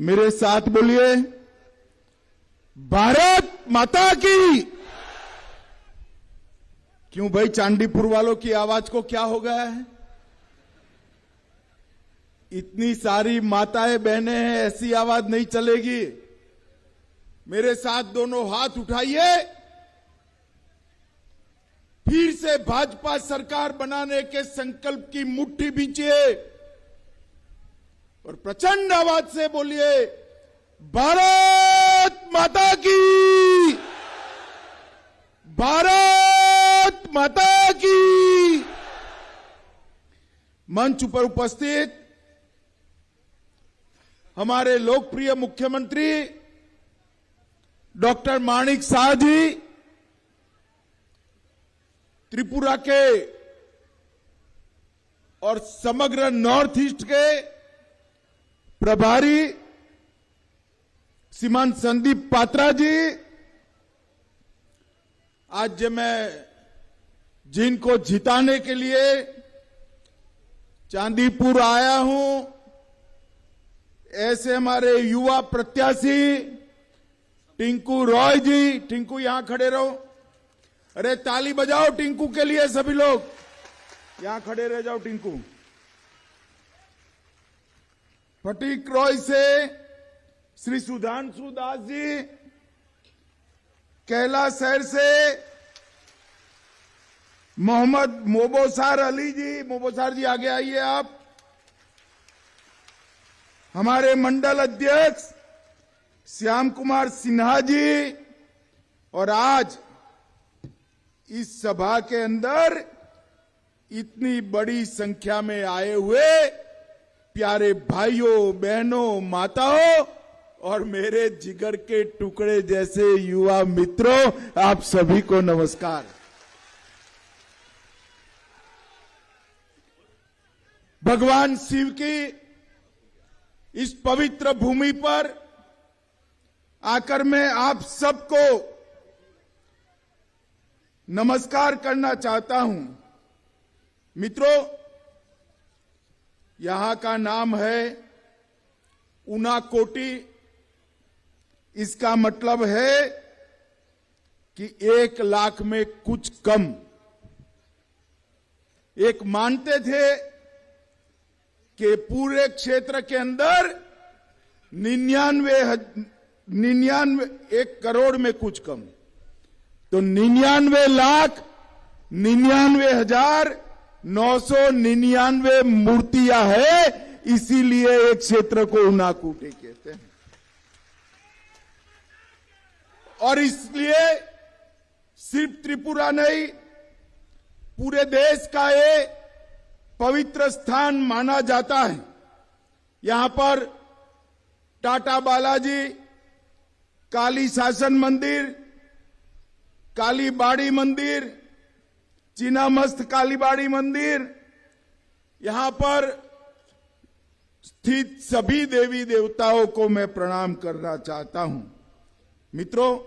मेरे साथ बोलिए, भारत माता की। क्यों भाई, चांदीपुर वालों की आवाज को क्या हो गया है? इतनी सारी माताएं बहनें हैं, ऐसी आवाज नहीं चलेगी। मेरे साथ दोनों हाथ उठाइए, फिर से भाजपा सरकार बनाने के संकल्प की मुट्ठी बींचिए और प्रचंड आवाज से बोलिए, भारत माता की, भारत माता की। मंच पर उपस्थित हमारे लोकप्रिय मुख्यमंत्री डॉक्टर माणिक साह जी, त्रिपुरा के और समग्र नॉर्थ ईस्ट के प्रभारी श्रीमान संदीप पात्रा जी, आज मैं जिनको जिताने के लिए चांदीपुर आया हूं, ऐसे हमारे युवा प्रत्याशी टिंकू रॉय जी, टिंकू यहां खड़े रहो, अरे ताली बजाओ टिंकू के लिए, सभी लोग यहां खड़े रह जाओ। टिंकू, फटीक रॉय से श्री सुधांशु दास जी, कैलाश शहर से मोहम्मद मोबोसार अली जी, मोबोसार जी आगे आइए आप, हमारे मंडल अध्यक्ष श्याम कुमार सिन्हा जी, और आज इस सभा के अंदर इतनी बड़ी संख्या में आए हुए प्यारे भाइयों बहनों माताओं और मेरे जिगर के टुकड़े जैसे युवा मित्रों, आप सभी को नमस्कार। भगवान शिव की इस पवित्र भूमि पर आकर मैं आप सबको नमस्कार करना चाहता हूं। मित्रों, यहां का नाम है उनाकोटी। इसका मतलब है कि 1 लाख में कुछ कम। एक मानते थे कि पूरे क्षेत्र के अंदर 99 1 करोड़ में कुछ कम, तो 99,99,999 मूर्तियां है, इसीलिए एक क्षेत्र को उनाकोटी कहते हैं। और इसलिए सिर्फ त्रिपुरा नहीं, पूरे देश का ये पवित्र स्थान माना जाता है। यहां पर टाटा बालाजी, काली शासन मंदिर, काली बाड़ी मंदिर, चीनामस्त काली बाड़ी मंदिर, यहां पर स्थित सभी देवी देवताओं को मैं प्रणाम करना चाहता हूं। मित्रों,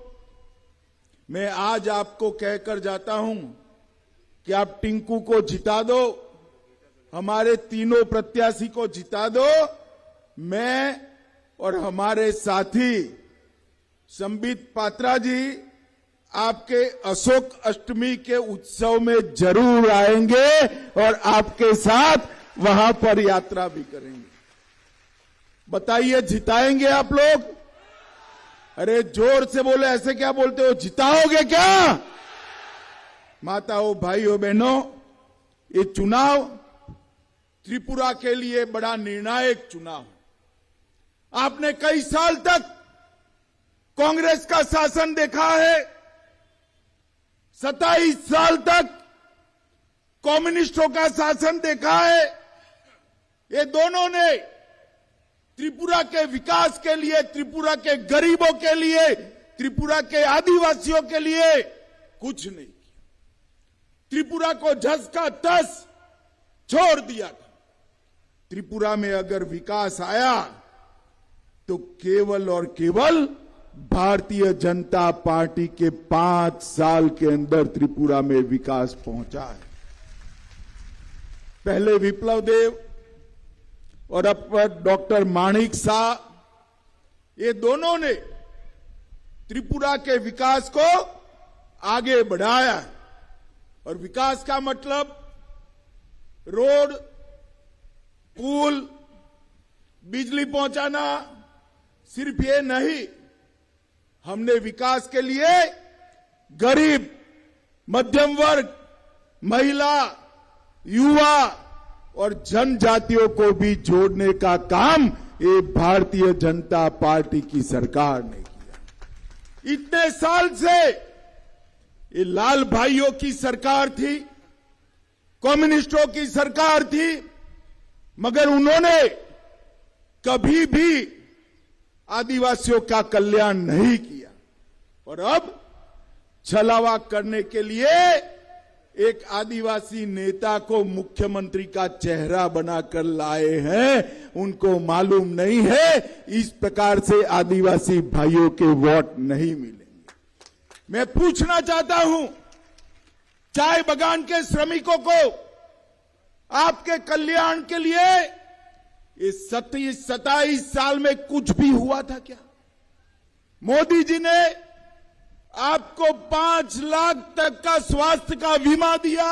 मैं आज आपको कहकर जाता हूं कि आप टिंकू को जिता दो, हमारे तीनों प्रत्याशी को जिता दो। मैं और हमारे साथी संबित पात्रा जी आपके अशोक अष्टमी के उत्सव में जरूर आएंगे और आपके साथ वहां पर यात्रा भी करेंगे। बताइए, जिताएंगे आप लोग? अरे जोर से बोले, ऐसे क्या बोलते हो, जिताओगे क्या? माताओं भाइयों बहनों, ये चुनाव त्रिपुरा के लिए बड़ा निर्णायक चुनाव। आपने कई साल तक कांग्रेस का शासन देखा है, 27 साल तक कम्युनिस्टों का शासन देखा है। ये दोनों ने त्रिपुरा के विकास के लिए, त्रिपुरा के गरीबों के लिए, त्रिपुरा के आदिवासियों के लिए कुछ नहीं किया। त्रिपुरा को झस का तस छोड़ दिया था। त्रिपुरा में अगर विकास आया तो केवल और केवल भारतीय जनता पार्टी के 5 साल के अंदर त्रिपुरा में विकास पहुंचा है। पहले विप्लव देव और अब डॉक्टर माणिक साह ये दोनों ने त्रिपुरा के विकास को आगे बढ़ाया। और विकास का मतलब रोड, पुल, बिजली पहुंचाना सिर्फ ये नहीं, हमने विकास के लिए गरीब, मध्यम वर्ग, महिला, युवा और जनजातियों को भी जोड़ने का काम ये भारतीय जनता पार्टी की सरकार ने किया। इतने साल से ये लाल भाइयों की सरकार थी, कम्युनिस्टों की सरकार थी, मगर उन्होंने कभी भी आदिवासियों का कल्याण नहीं किया। और अब छलावा करने के लिए एक आदिवासी नेता को मुख्यमंत्री का चेहरा बनाकर लाए हैं। उनको मालूम नहीं है इस प्रकार से आदिवासी भाइयों के वोट नहीं मिलेंगे। मैं पूछना चाहता हूं, चाय बागान के श्रमिकों को आपके कल्याण के लिए इस 27 साल में कुछ भी हुआ था क्या? मोदी जी ने आपको 5 लाख तक का स्वास्थ्य का बीमा दिया,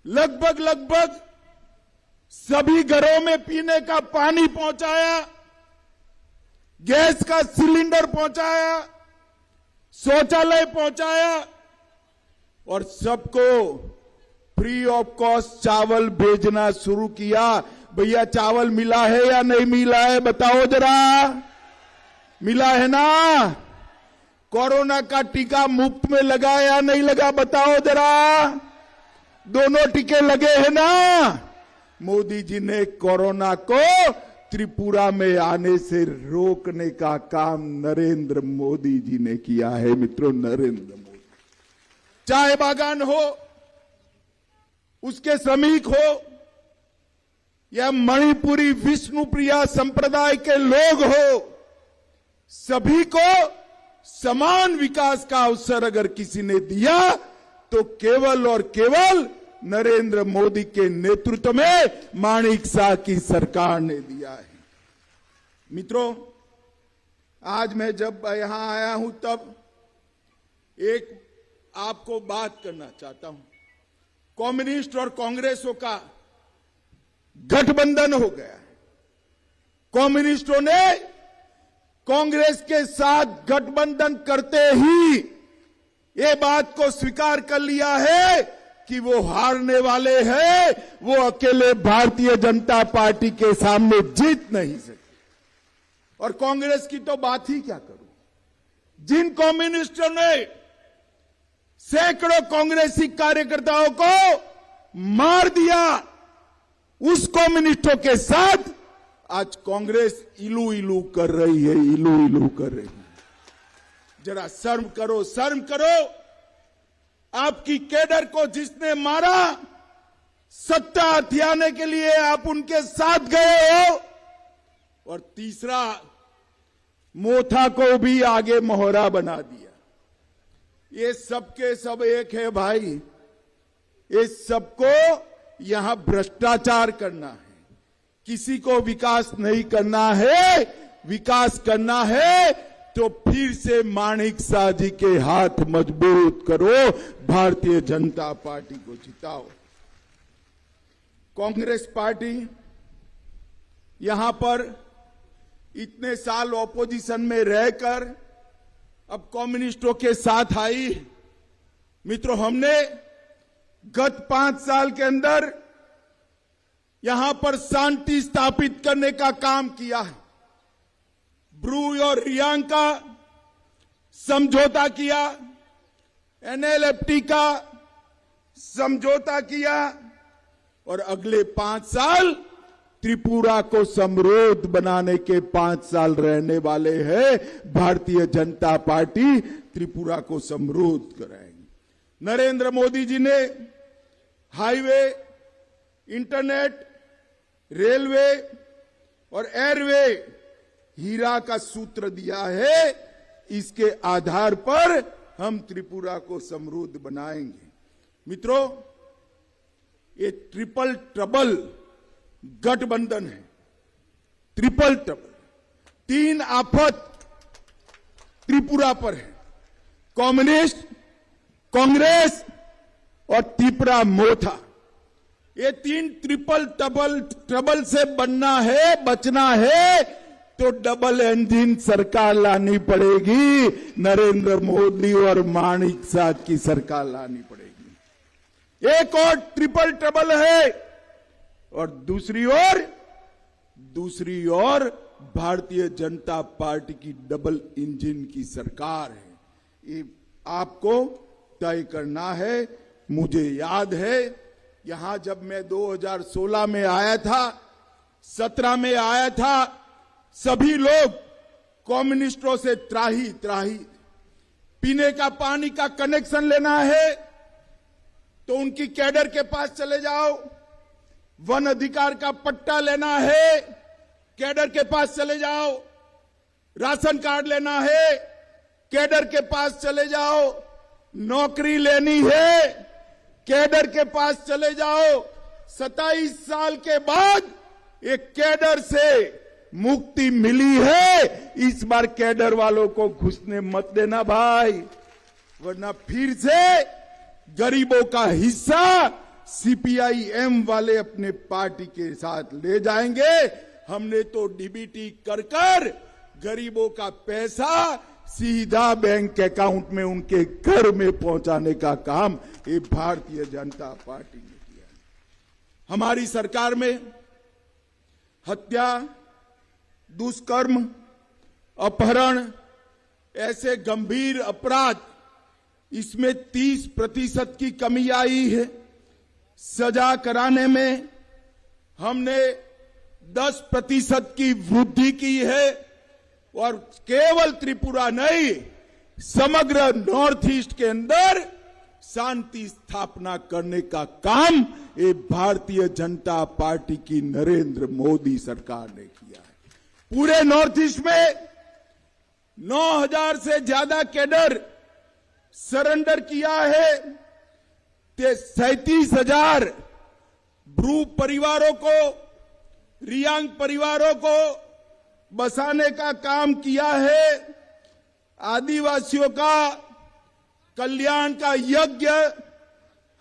लगभग सभी घरों में पीने का पानी पहुंचाया, गैस का सिलेंडर पहुंचाया, शौचालय पहुंचाया और सबको फ्री ऑफ कॉस्ट चावल भेजना शुरू किया। भैया चावल मिला है या नहीं मिला है बताओ जरा, मिला है ना? कोरोना का टीका मुफ्त में लगा या नहीं लगा बताओ जरा, दोनों टीके लगे हैं ना? मोदी जी ने कोरोना को त्रिपुरा में आने से रोकने का काम नरेंद्र मोदी जी ने किया है। मित्रों, नरेंद्र मोदी, चाय बागान हो, उसके श्रमिक हो या मणिपुरी विष्णुप्रिया संप्रदाय के लोग हो, सभी को समान विकास का अवसर अगर किसी ने दिया तो केवल और केवल नरेंद्र मोदी के नेतृत्व में माणिक शाह की सरकार ने दिया है। मित्रों, आज मैं जब यहां आया हूं तब एक आपको बात करना चाहता हूं। कम्युनिस्ट और कांग्रेसों का गठबंधन हो गया है। कम्युनिस्टों ने कांग्रेस के साथ गठबंधन करते ही ये बात को स्वीकार कर लिया है कि वो हारने वाले हैं, वो अकेले भारतीय जनता पार्टी के सामने जीत नहीं सकते। और कांग्रेस की तो बात ही क्या करूं, जिन कम्युनिस्टों ने सैकड़ों कांग्रेसी कार्यकर्ताओं को मार दिया, उस कम्युनिस्टों के साथ आज कांग्रेस इलू इलू कर रही है, इलू इलू कर रही है। जरा शर्म करो, शर्म करो। आपकी कैडर को जिसने मारा, सत्ता हथियाने के लिए आप उनके साथ गए हो। और तीसरा, मोथा को भी आगे मोहरा बना दिया। ये सबके सब एक है भाई, ये सबको यहां भ्रष्टाचार करना है। किसी को विकास नहीं करना है। विकास करना है तो फिर से माणिक शाह जी के हाथ मजबूत करो, भारतीय जनता पार्टी को जिताओ। कांग्रेस पार्टी यहां पर इतने साल ऑपोजिशन में रहकर अब कम्युनिस्टों के साथ आई। मित्रों, हमने गत 5 साल के अंदर यहां पर शांति स्थापित करने का काम किया है। ब्रू और रियांग का समझौता किया, एनएलएफटी का समझौता किया और अगले 5 साल त्रिपुरा को समृद्ध बनाने के 5 साल रहने वाले हैं। भारतीय जनता पार्टी त्रिपुरा को समृद्ध कराएगी। नरेंद्र मोदी जी ने हाईवे, इंटरनेट, रेलवे और एयरवे हीरा का सूत्र दिया है। इसके आधार पर हम त्रिपुरा को समृद्ध बनाएंगे। मित्रों, ये ट्रिपल ट्रबल गठबंधन है। ट्रिपल ट्रबल, तीन आफत त्रिपुरा पर है, कम्युनिस्ट, कांग्रेस और त्रिपुरा मोथा। ये तीन ट्रबल से बचना है तो डबल इंजन सरकार लानी पड़ेगी, नरेंद्र मोदी और माणिक शाह की सरकार लानी पड़ेगी। एक और ट्रबल है और दूसरी ओर भारतीय जनता पार्टी की डबल इंजन की सरकार है। ये आपको तय करना है। मुझे याद है यहां जब मैं 2016 में आया था, 17 में आया था, सभी लोग कम्युनिस्टों से त्राही पीने का पानी का कनेक्शन लेना है तो उनकी कैडर के पास चले जाओ, वन अधिकार का पट्टा लेना है कैडर के पास चले जाओ, राशन कार्ड लेना है कैडर के पास चले जाओ, नौकरी लेनी है कैडर के पास चले जाओ। 27 साल के बाद एक कैडर से मुक्ति मिली है, इस बार कैडर वालों को घुसने मत देना भाई, वरना फिर से गरीबों का हिस्सा सीपीआई-एम वाले अपने पार्टी के साथ ले जाएंगे। हमने तो डीबीटी कर गरीबों का पैसा सीधा बैंक अकाउंट में उनके घर में पहुंचाने का काम ये भारतीय जनता पार्टी ने किया। हमारी सरकार में हत्या, दुष्कर्म, अपहरण ऐसे गंभीर अपराध, इसमें 30% की कमी आई है। सजा कराने में हमने 10% की वृद्धि की है और केवल त्रिपुरा नहीं, समग्र नॉर्थ ईस्ट के अंदर शांति स्थापना करने का काम ये भारतीय जनता पार्टी की नरेंद्र मोदी सरकार ने किया है। पूरे नॉर्थ ईस्ट में 9,000 से ज्यादा कैडर सरेंडर किया है। 37,000 ब्रू परिवारों को, रियांग परिवारों को बसाने का काम किया है। आदिवासियों का कल्याण का यज्ञ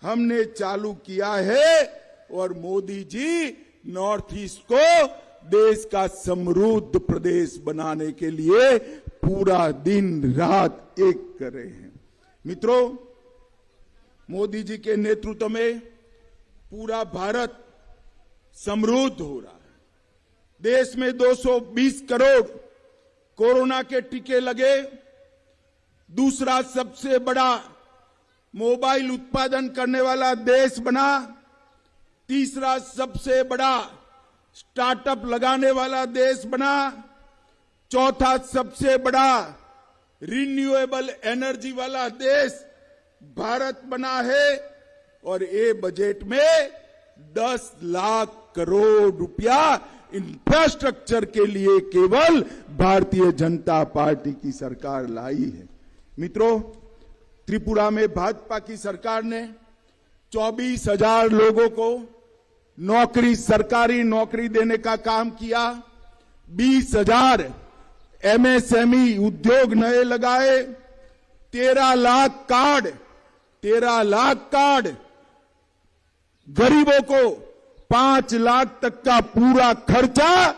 हमने चालू किया है और मोदी जी नॉर्थ ईस्ट को देश का समृद्ध प्रदेश बनाने के लिए पूरा दिन रात एक कर रहे हैं। मित्रों, मोदी जी के नेतृत्व में पूरा भारत समृद्ध हो रहा है। देश में 220 करोड़ कोरोना के टीके लगे, दूसरा सबसे बड़ा मोबाइल उत्पादन करने वाला देश बना, तीसरा सबसे बड़ा स्टार्टअप लगाने वाला देश बना, चौथा सबसे बड़ा रिन्यूएबल एनर्जी वाला देश भारत बना है। और ये बजट में 10 लाख करोड़ रुपया इंफ्रास्ट्रक्चर के लिए केवल भारतीय जनता पार्टी की सरकार लाई है। मित्रों, त्रिपुरा में भाजपा की सरकार ने 24,000 लोगों को नौकरी, सरकारी नौकरी देने का काम किया। 20,000 एमएसएमई उद्योग नए लगाए। 13 लाख कार्ड गरीबों को 5 लाख तक का पूरा खर्चा,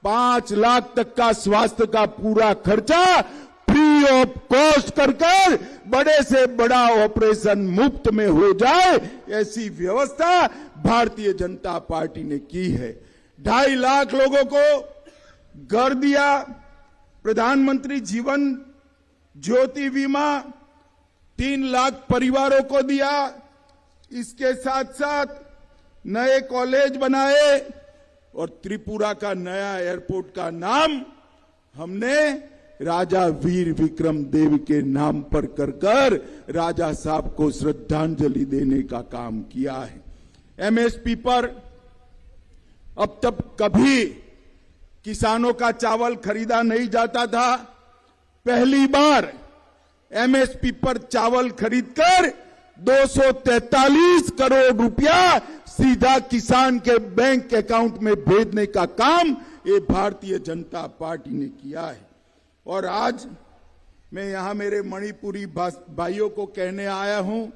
5 लाख तक का स्वास्थ्य का पूरा खर्चा फ्री ऑफ कॉस्ट कर बड़े से बड़ा ऑपरेशन मुफ्त में हो जाए, ऐसी व्यवस्था भारतीय जनता पार्टी ने की है। 2.5 लाख लोगों को घर दिया। प्रधानमंत्री जीवन ज्योति बीमा 3 लाख परिवारों को दिया। इसके साथ साथ नए कॉलेज बनाए और त्रिपुरा का नया एयरपोर्ट का नाम हमने राजा वीर विक्रम देव के नाम पर कर राजा साहब को श्रद्धांजलि देने का काम किया है। एमएसपी पर अब तक कभी किसानों का चावल खरीदा नहीं जाता था। पहली बार एमएसपी पर चावल खरीदकर 243 करोड़ रुपया सीधा किसान के बैंक अकाउंट में भेजने का काम ये भारतीय जनता पार्टी ने किया है। और आज मैं यहां मेरे मणिपुरी भाइयों को कहने आया हूं,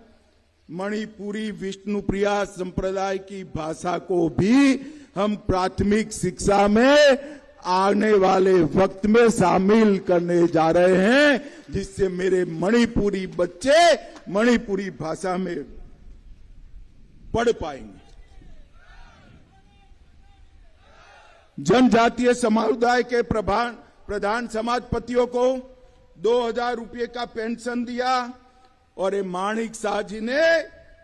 मणिपुरी विष्णुप्रिया संप्रदाय की भाषा को भी हम प्राथमिक शिक्षा में आने वाले वक्त में शामिल करने जा रहे हैं, जिससे मेरे मणिपुरी बच्चे मणिपुरी भाषा में पढ़ पाएंगे। जनजातीय समुदाय के प्रधान समाजपतियों को 2000 रुपये का पेंशन दिया और माणिक शाह जी ने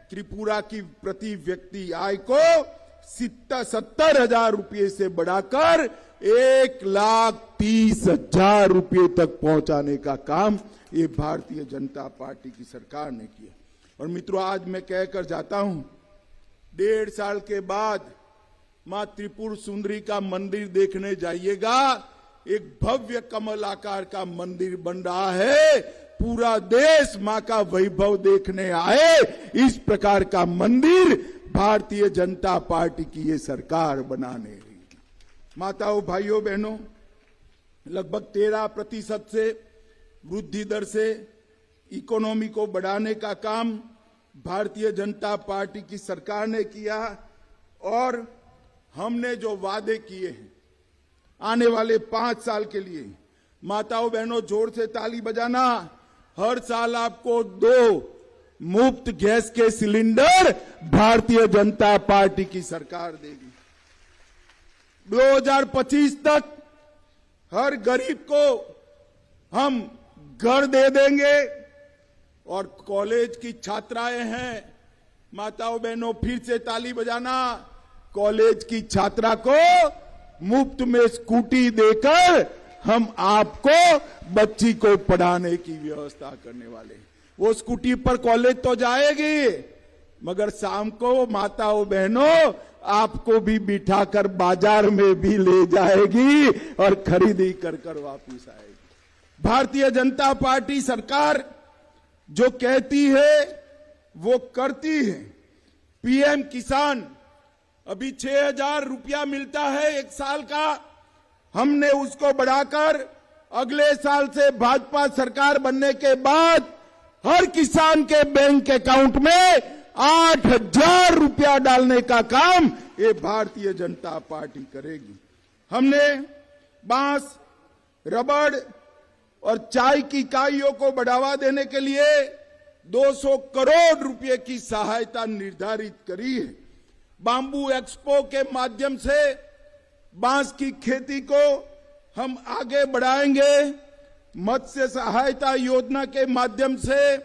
त्रिपुरा की प्रति व्यक्ति आय को 70,000 रुपये से बढ़ाकर 1,30,000 रुपये तक पहुंचाने का काम ये भारतीय जनता पार्टी की सरकार ने किया। और मित्रों, आज मैं कहकर जाता हूं, 1.5 साल के बाद मां त्रिपुर सुंदरी का मंदिर देखने जाइएगा। एक भव्य कमल आकार का मंदिर बन रहा है। पूरा देश मां का वैभव देखने आए, इस प्रकार का मंदिर भारतीय जनता पार्टी की ये सरकार बनाने रही। माताओं, भाइयों, बहनों, लगभग 13% से वृद्धि दर से इकोनॉमी को बढ़ाने का काम भारतीय जनता पार्टी की सरकार ने किया। और हमने जो वादे किए हैं आने वाले 5 साल के लिए, माताओं बहनों जोर से ताली बजाना, हर साल आपको 2 मुफ्त गैस के सिलेंडर भारतीय जनता पार्टी की सरकार देगी। 2025 तक हर गरीब को हम घर दे देंगे। और कॉलेज की छात्राएं हैं, माताओं बहनों फिर से ताली बजाना, कॉलेज की छात्रा को मुफ्त में स्कूटी देकर हम आपको बच्ची को पढ़ाने की व्यवस्था करने वाले। वो स्कूटी पर कॉलेज तो जाएगी, मगर शाम को माताओं बहनों आपको भी बिठाकर बाजार में भी ले जाएगी और खरीदी कर वापस आएगी। भारतीय जनता पार्टी सरकार जो कहती है वो करती है। पीएम किसान अभी 6,000 रुपया मिलता है 1 साल का, हमने उसको बढ़ाकर अगले साल से भाजपा सरकार बनने के बाद हर किसान के बैंक अकाउंट में 8,000 रुपया डालने का काम ये भारतीय जनता पार्टी करेगी। हमने बांस, रबड़ और चाय की इकाइयों को बढ़ावा देने के लिए 200 करोड़ रुपए की सहायता निर्धारित करी है। बांबू एक्सपो के माध्यम से बांस की खेती को हम आगे बढ़ाएंगे। मत्स्य सहायता योजना के माध्यम से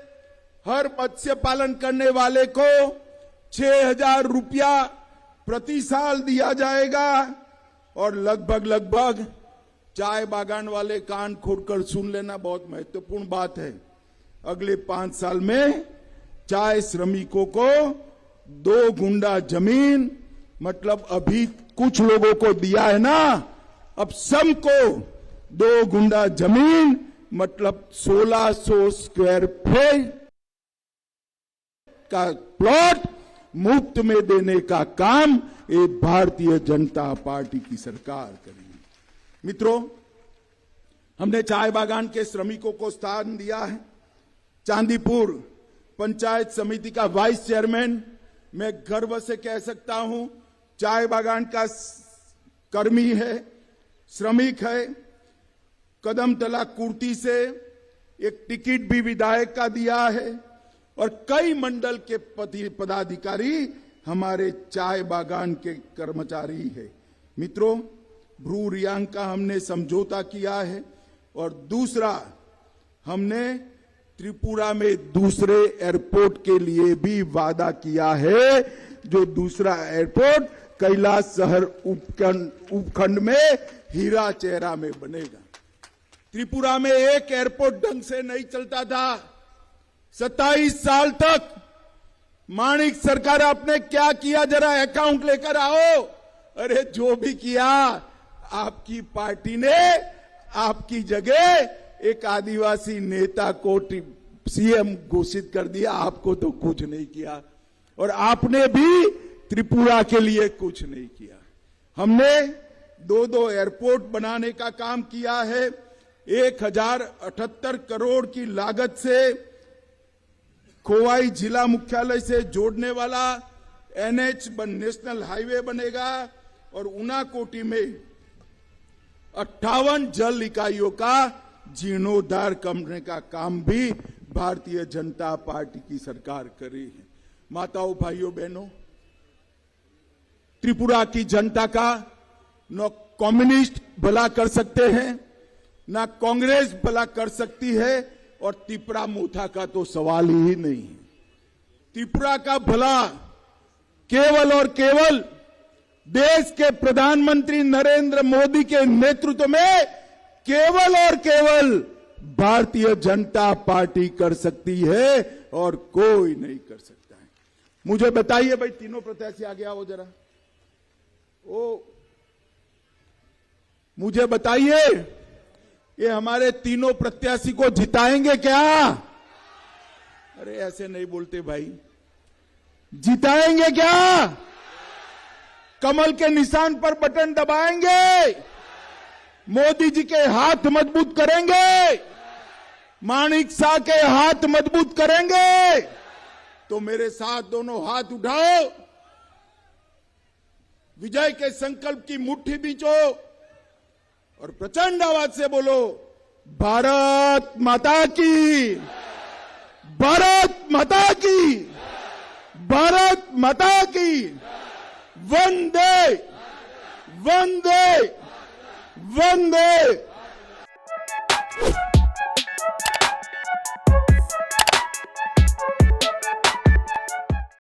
हर मत्स्य पालन करने वाले को 6,000 रुपया प्रति साल दिया जाएगा। और लगभग चाय बागान वाले कान खोलकर सुन लेना, बहुत महत्वपूर्ण बात है। अगले 5 साल में चाय श्रमिकों को 2 गुंडा जमीन, मतलब अभी कुछ लोगों को दिया है ना, अब सबको 2 गुंडा जमीन मतलब 1600 स्क्वायर फीट का प्लॉट मुफ्त में देने का काम ये भारतीय जनता पार्टी की सरकार करेगी। मित्रों, हमने चाय बागान के श्रमिकों को स्थान दिया है। चांदीपुर पंचायत समिति का वाइस चेयरमैन मैं गर्व से कह सकता हूं, चाय बागान का कर्मी है, श्रमिक है। कदमतला कुर्ती से एक टिकट भी विधायक का दिया है और कई मंडल के पदाधिकारी हमारे चाय बागान के कर्मचारी है। मित्रों, भ्रू रियांग का हमने समझौता किया है और दूसरा हमने त्रिपुरा में दूसरे एयरपोर्ट के लिए भी वादा किया है, जो दूसरा एयरपोर्ट कैलाश शहर उपखंड में हीरा चेहरा में बनेगा। त्रिपुरा में एक एयरपोर्ट ढंग से नहीं चलता था 27 साल तक। माणिक सरकार आपने क्या किया, जरा अकाउंट लेकर आओ। अरे जो भी किया, आपकी पार्टी ने आपकी जगह एक आदिवासी नेता को सीएम घोषित कर दिया, आपको तो कुछ नहीं किया। और आपने भी त्रिपुरा के लिए कुछ नहीं किया। हमने दो एयरपोर्ट बनाने का काम किया है। 1078 करोड़ की लागत से खोवाई जिला मुख्यालय से जोड़ने वाला NH नेशनल हाईवे बनेगा और ऊनाकोटी में 58 जल इकाइयों का जीर्णोद्धार करने का काम भी भारतीय जनता पार्टी की सरकार कर रही है। माताओं, भाइयों, बहनों, त्रिपुरा की जनता का न कम्युनिस्ट भला कर सकते हैं, ना कांग्रेस भला कर सकती है और त्रिपुरा मोथा का तो सवाल ही नहीं है। त्रिपुरा का भला केवल और केवल देश के प्रधानमंत्री नरेंद्र मोदी के नेतृत्व में केवल और केवल भारतीय जनता पार्टी कर सकती है और कोई नहीं कर सकता है। मुझे बताइए भाई, तीनों प्रत्याशी आगे आओ जरा। मुझे बताइए, ये हमारे तीनों प्रत्याशी को जिताएंगे क्या? अरे ऐसे नहीं बोलते भाई, जिताएंगे क्या? कमल के निशान पर बटन दबाएंगे, मोदी जी के हाथ मजबूत करेंगे, माणिक शाह के हाथ मजबूत करेंगे। तो मेरे साथ दोनों हाथ उठाओ, विजय के संकल्प की मुट्ठी बींचो और प्रचंड आवाज से बोलो, भारत माता की, भारत माता की, भारत माता की, वंदे वंदे वंदे।